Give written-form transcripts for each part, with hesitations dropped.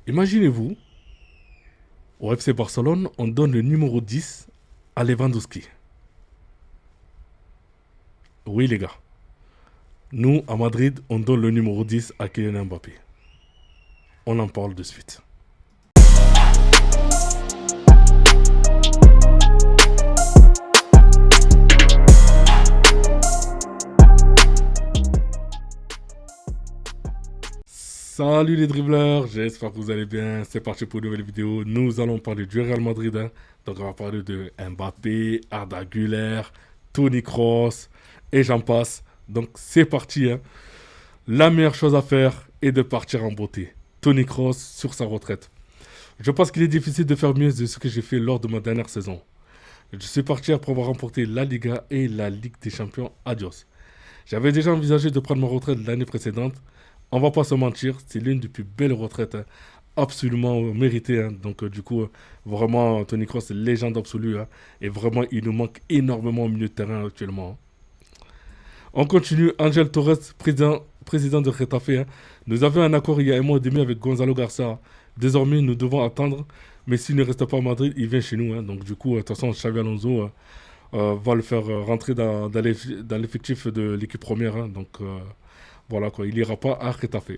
Imaginez-vous, au FC Barcelone, on donne le numéro 10 à Lewandowski. Oui, les gars. Nous, à Madrid, on donne le numéro 10 à Kylian Mbappé. On en parle de suite. Salut les dribbleurs, j'espère que vous allez bien. C'est parti pour une nouvelle vidéo. Nous allons parler du Real Madrid, hein. Donc on va parler de Mbappé, Arda Güler, Toni Kroos et j'en passe. Donc c'est parti, hein. La meilleure chose à faire est de partir en beauté. Toni Kroos sur sa retraite. Je pense qu'il est difficile de faire mieux de ce que j'ai fait lors de ma dernière saison. Je suis parti après avoir remporté la Liga et la Ligue des Champions. Adios. J'avais déjà envisagé de prendre ma retraite l'année précédente. On va pas se mentir, c'est l'une des plus belles retraites, hein, absolument méritée, hein. Donc du coup, vraiment, Toni Kroos, c'est légende absolue, hein. Et vraiment, il nous manque énormément au milieu de terrain actuellement, hein. On continue, Angel Torres, président de Getafe, hein. Nous avions un accord il y a un mois et demi avec Gonzalo Garcia. Désormais, nous devons attendre. Mais s'il ne reste pas à Madrid, il vient chez nous, hein. Donc du coup, de toute façon, Xavi Alonso va le faire rentrer dans l'effectif de l'équipe première, hein. Donc voilà quoi, il n'ira pas à Getafe.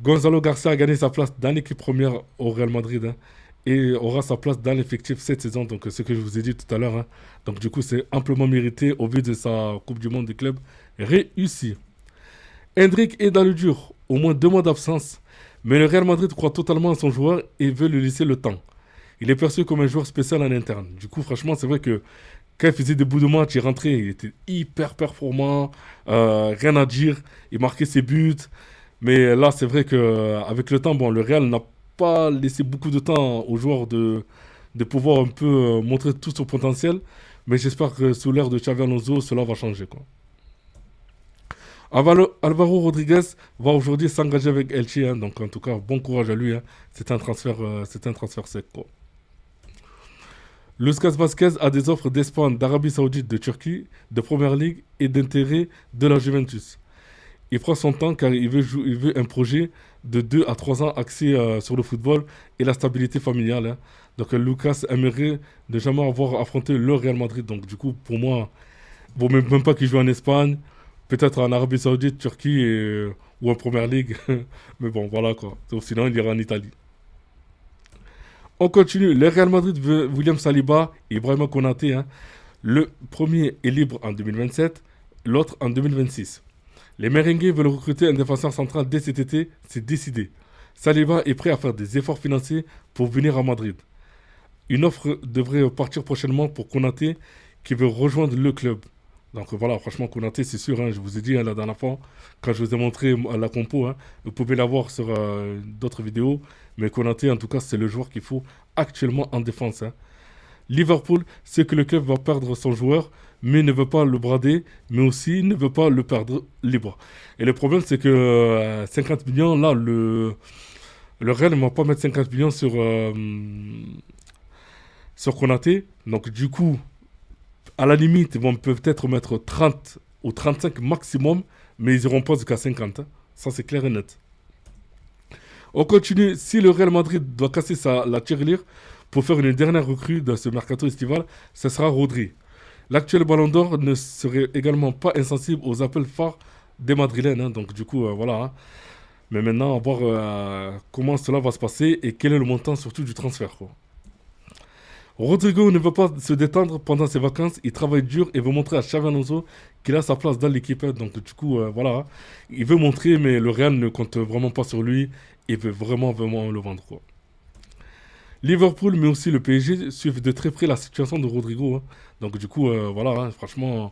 Gonzalo Garcia a gagné sa place dans l'équipe première au Real Madrid, hein, et aura sa place dans l'effectif cette saison. Donc ce que je vous ai dit tout à l'heure, hein. Donc du coup, c'est amplement mérité au vu de sa Coupe du Monde des clubs réussie. Hendrik est dans le dur, au moins 2 mois d'absence. Mais le Real Madrid croit totalement à son joueur et veut lui laisser le temps. Il est perçu comme un joueur spécial en interne. Du coup, franchement, c'est vrai que quand il faisait des bouts de match, il rentrait, il était hyper performant, rien à dire, il marquait ses buts. Mais là, c'est vrai qu'avec le temps, bon, le Real n'a pas laissé beaucoup de temps aux joueurs de pouvoir un peu montrer tout son potentiel. Mais j'espère que sous l'ère de Xavi Alonso, cela va changer, quoi. Alvaro Rodriguez va aujourd'hui s'engager avec Elche, hein. Donc en tout cas, bon courage à lui, hein. C'est un transfert sec, quoi. Lucas Vazquez a des offres d'Espagne, d'Arabie Saoudite, de Turquie, de Première Ligue et d'intérêt de la Juventus. Il prend son temps car il veut un projet de 2 à 3 ans axé sur le football et la stabilité familiale, hein. Donc Lucas aimerait ne jamais avoir affronté le Real Madrid. Donc du coup, pour moi, il ne vaut même pas qu'il joue en Espagne, peut-être en Arabie Saoudite, Turquie ou en Première Ligue. Mais bon, voilà quoi. Sauf sinon, il ira en Italie. On continue. Le Real Madrid veut William Saliba et Ibrahima Konaté, hein. Le premier est libre en 2027, l'autre en 2026. Les Merengues veulent recruter un défenseur central dès cet été, c'est décidé. Saliba est prêt à faire des efforts financiers pour venir à Madrid. Une offre devrait partir prochainement pour Konaté qui veut rejoindre le club. Donc voilà, franchement, Konaté, c'est sûr, hein, je vous ai dit, hein, la dernière fois, quand je vous ai montré la compo, hein, vous pouvez la voir sur d'autres vidéos, mais Konaté, en tout cas, c'est le joueur qu'il faut actuellement en défense, hein. Liverpool sait que le club va perdre son joueur, mais ne veut pas le brader, mais aussi ne veut pas le perdre libre. Et le problème, c'est que 50 millions, là, le Real ne va pas mettre 50 millions sur Konaté. Donc du coup, à la limite, ils vont peut-être mettre 30 ou 35 maximum, mais ils n'iront pas jusqu'à 50, hein. Ça, c'est clair et net. On continue. Si le Real Madrid doit casser la tirelire pour faire une dernière recrue dans ce mercato estival, ce sera Rodri. L'actuel Ballon d'Or ne serait également pas insensible aux appels phares des Madrilènes, hein. Donc du coup, voilà, hein. Mais maintenant, on va voir comment cela va se passer et quel est le montant surtout du transfert, quoi. Rodrigo ne veut pas se détendre pendant ses vacances. Il travaille dur et veut montrer à Xavi Alonso qu'il a sa place dans l'équipe, hein. Donc du coup, voilà, hein. Il veut montrer, mais le Real ne compte vraiment pas sur lui. Il veut vraiment, vraiment le vendre, quoi. Liverpool, mais aussi le PSG, suivent de très près la situation de Rodrigo, hein. Donc du coup, voilà, hein, franchement,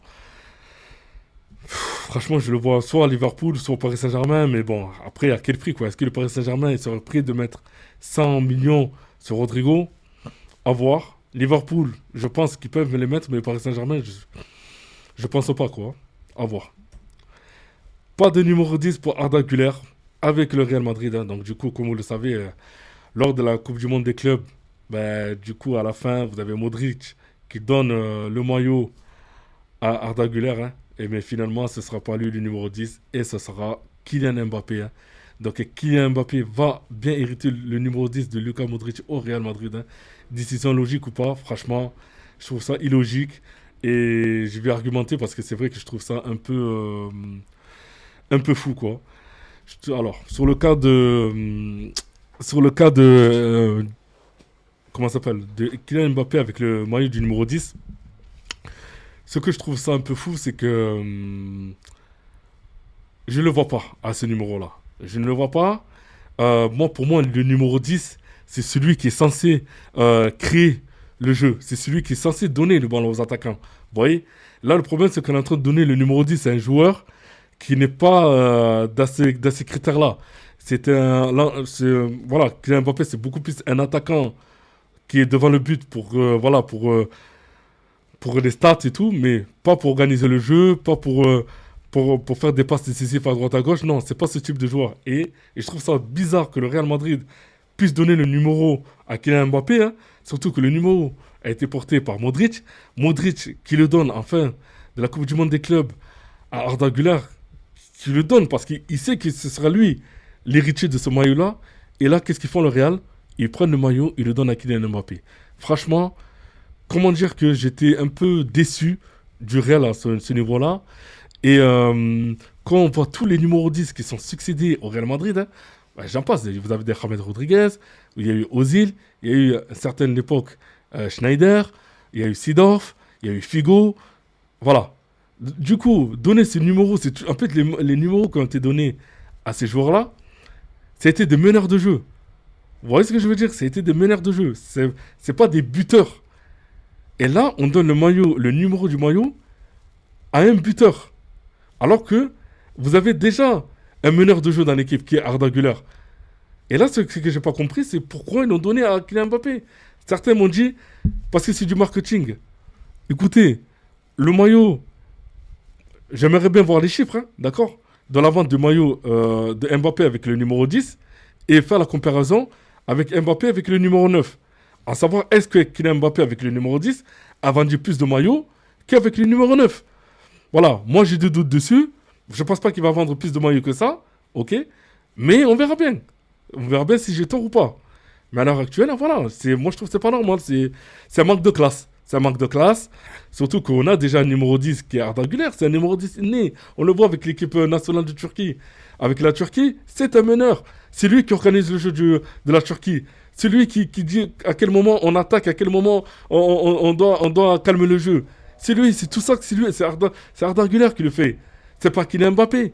je le vois soit à Liverpool, soit au Paris Saint-Germain. Mais bon, après, à quel prix, quoi? Est-ce que le Paris Saint-Germain il serait prêt de mettre 100 millions sur Rodrigo? À voir. Liverpool, je pense qu'ils peuvent les mettre, mais le Paris Saint-Germain, je pense pas, quoi. À voir. Pas de numéro 10 pour Arda Güler avec le Real Madrid, hein. Donc du coup, comme vous le savez, lors de la Coupe du Monde des clubs, ben, du coup, à la fin, vous avez Modric qui donne le maillot à Arda Güler, hein. Et mais finalement, ce ne sera pas lui le numéro 10 et ce sera Kylian Mbappé, hein. Donc Kylian Mbappé va bien hériter le numéro 10 de Luka Modric au Real Madrid, hein. Décision logique ou pas, franchement, je trouve ça illogique. Et je vais argumenter parce que c'est vrai que je trouve ça un peu fou, quoi. Alors, sur le cas de comment ça s'appelle, de Kylian Mbappé avec le maillot du numéro 10, ce que je trouve ça un peu fou, c'est que je ne le vois pas à ce numéro-là. Je ne le vois pas. Moi, pour moi, le numéro 10, c'est celui qui est censé créer le jeu. C'est celui qui est censé donner le ballon aux attaquants. Vous voyez? Là, le problème, c'est qu'on est en train de donner le numéro 10 à un joueur qui n'est pas dans ces critères-là. Voilà, Kylian Mbappé, c'est beaucoup plus un attaquant qui est devant le but pour les stats et tout, mais pas pour organiser le jeu, pas pour faire des passes décisives à droite à gauche. Non, c'est pas ce type de joueur. Et je trouve ça bizarre que le Real Madrid puisse donner le numéro à Kylian Mbappé, hein, surtout que le numéro a été porté par Modric. Modric qui le donne en fin de la Coupe du Monde des clubs à Arda Güler, qui le donne parce qu'il sait que ce sera lui l'héritier de ce maillot-là. Et là, qu'est-ce qu'ils font le Real? Ils prennent le maillot, ils le donnent à Kylian Mbappé. Franchement, comment dire que j'étais un peu déçu du Real à ce niveau-là. Et quand on voit tous les numéros 10 qui sont succédés au Real Madrid, hein, bah, j'en passe. Vous avez des James Rodriguez, il y a eu Ozil, il y a eu à une certaine époque Schneider, il y a eu Seedorf, il y a eu Figo. Voilà. Du coup, donner ces numéros, en fait les numéros qui ont été donnés à ces joueurs-là, ça a été des meneurs de jeu. Vous voyez ce que je veux dire? Ça a été des meneurs de jeu. C'est pas des buteurs. Et là, on donne le numéro du maillot à un buteur. Alors que vous avez déjà un meneur de jeu dans l'équipe qui est Arda Güler. Et là, ce que j'ai pas compris, c'est pourquoi ils l'ont donné à Kylian Mbappé. Certains m'ont dit, parce que c'est du marketing. Écoutez, le maillot, j'aimerais bien voir les chiffres, hein, d'accord? Dans la vente du maillot de Mbappé avec le numéro 10 et faire la comparaison avec Mbappé avec le numéro 9. À savoir, est-ce que Kylian Mbappé avec le numéro 10 a vendu plus de maillots qu'avec le numéro 9? Voilà, moi j'ai des doutes dessus. Je pense pas qu'il va vendre plus de maillots que ça, ok? Mais on verra bien. On verra bien si j'ai tort ou pas. Mais à l'heure actuelle, voilà, moi je trouve que c'est pas normal. C'est un manque de classe. C'est un manque de classe. Surtout qu'on a déjà un numéro 10 qui est Arda Güler. C'est un numéro 10 né. On le voit avec l'équipe nationale de Turquie. Avec la Turquie, c'est un meneur. C'est lui qui organise le jeu de la Turquie. C'est lui qui dit à quel moment on attaque, à quel moment on doit calmer le jeu. C'est lui, c'est tout ça, c'est lui, c'est Arda Güler qui le fait. C'est pas Kylian Mbappé.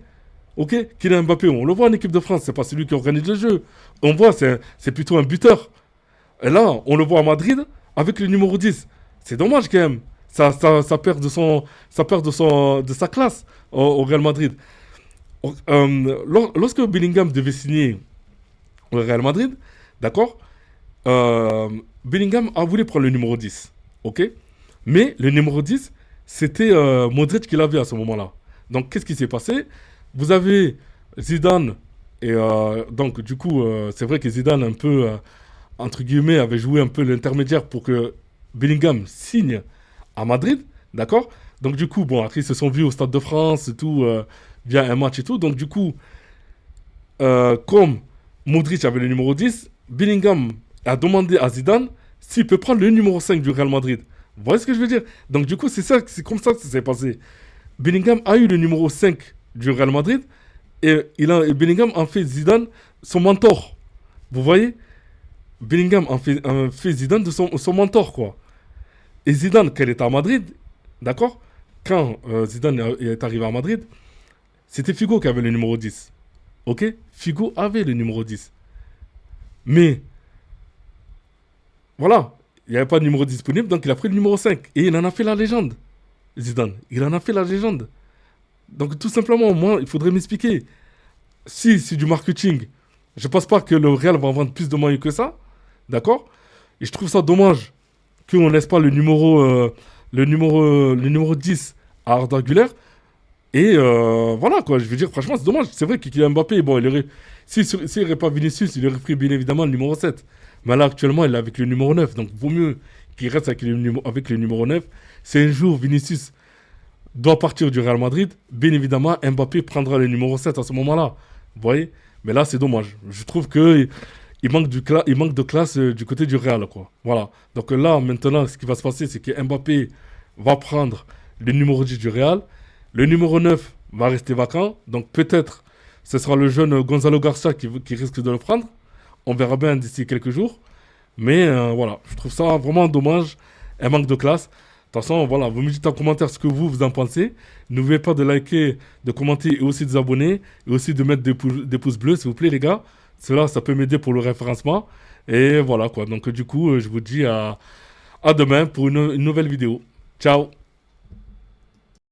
Ok? Kylian Mbappé, on le voit en équipe de France, c'est pas celui qui organise le jeu. On voit, c'est plutôt un buteur. Et là, on le voit à Madrid avec le numéro 10. C'est dommage quand même. Ça perd de sa classe au Real Madrid. Lorsque Bellingham devait signer au Real Madrid, d'accord, Bellingham a voulu prendre le numéro 10. Ok? Mais le numéro 10, c'était Modric qui l'avait à ce moment-là. Donc, qu'est-ce qui s'est passé? Vous avez Zidane, et donc, du coup, c'est vrai que Zidane, un peu, entre guillemets, avait joué un peu l'intermédiaire pour que Bellingham signe à Madrid, d'accord? Donc, du coup, bon, après, ils se sont vus au Stade de France et tout, via un match et tout. Donc, du coup, comme Modric avait le numéro 10, Bellingham a demandé à Zidane s'il peut prendre le numéro 5 du Real Madrid. Vous voyez ce que je veux dire? Donc, du coup, c'est comme ça que ça s'est passé. Bellingham a eu le numéro 5 du Real Madrid et Bellingham en fait Zidane son mentor. Vous voyez? Bellingham en fait Zidane de son mentor, quoi. Et Zidane, quand il était à Madrid, d'accord? Quand Zidane est arrivé à Madrid, c'était Figo qui avait le numéro 10. Ok? Figo avait le numéro 10. Mais, voilà, il n'y avait pas de numéro disponible, donc il a pris le numéro 5. Et il en a fait la légende, Zidane. Il en a fait la légende. Donc, tout simplement, moi, il faudrait m'expliquer. Si c'est du marketing, je pense pas que le Real va vendre plus de maillots que ça. D'accord? Et je trouve ça dommage qu'on ne laisse pas le numéro 10 à Arda Güler. Et voilà, quoi. Je veux dire, franchement, c'est dommage. C'est vrai que Kylian Mbappé, bon, s'il n'aurait pas Vinicius, il aurait pris bien évidemment le numéro 7. Mais là, actuellement, il est avec le numéro 9. Donc, vaut mieux qu'il reste avec le numéro 9. Si un jour Vinicius doit partir du Real Madrid, bien évidemment, Mbappé prendra le numéro 7 à ce moment-là. Vous voyez? Mais là, c'est dommage. Je trouve que il manque de classe du côté du Real, quoi. Voilà. Donc là, maintenant, ce qui va se passer, c'est que Mbappé va prendre le numéro 10 du Real. Le numéro 9 va rester vacant. Donc peut-être ce sera le jeune Gonzalo Garcia qui risque de le prendre. On verra bien d'ici quelques jours. Mais voilà, je trouve ça vraiment dommage. Un manque de classe. De toute façon, voilà, vous me dites en commentaire ce que vous en pensez. N'oubliez pas de liker, de commenter et aussi de vous abonner. Et aussi de mettre des pouces bleus, s'il vous plaît, les gars. Cela, ça peut m'aider pour le référencement. Et voilà, quoi. Donc, du coup, je vous dis à demain pour une nouvelle vidéo. Ciao!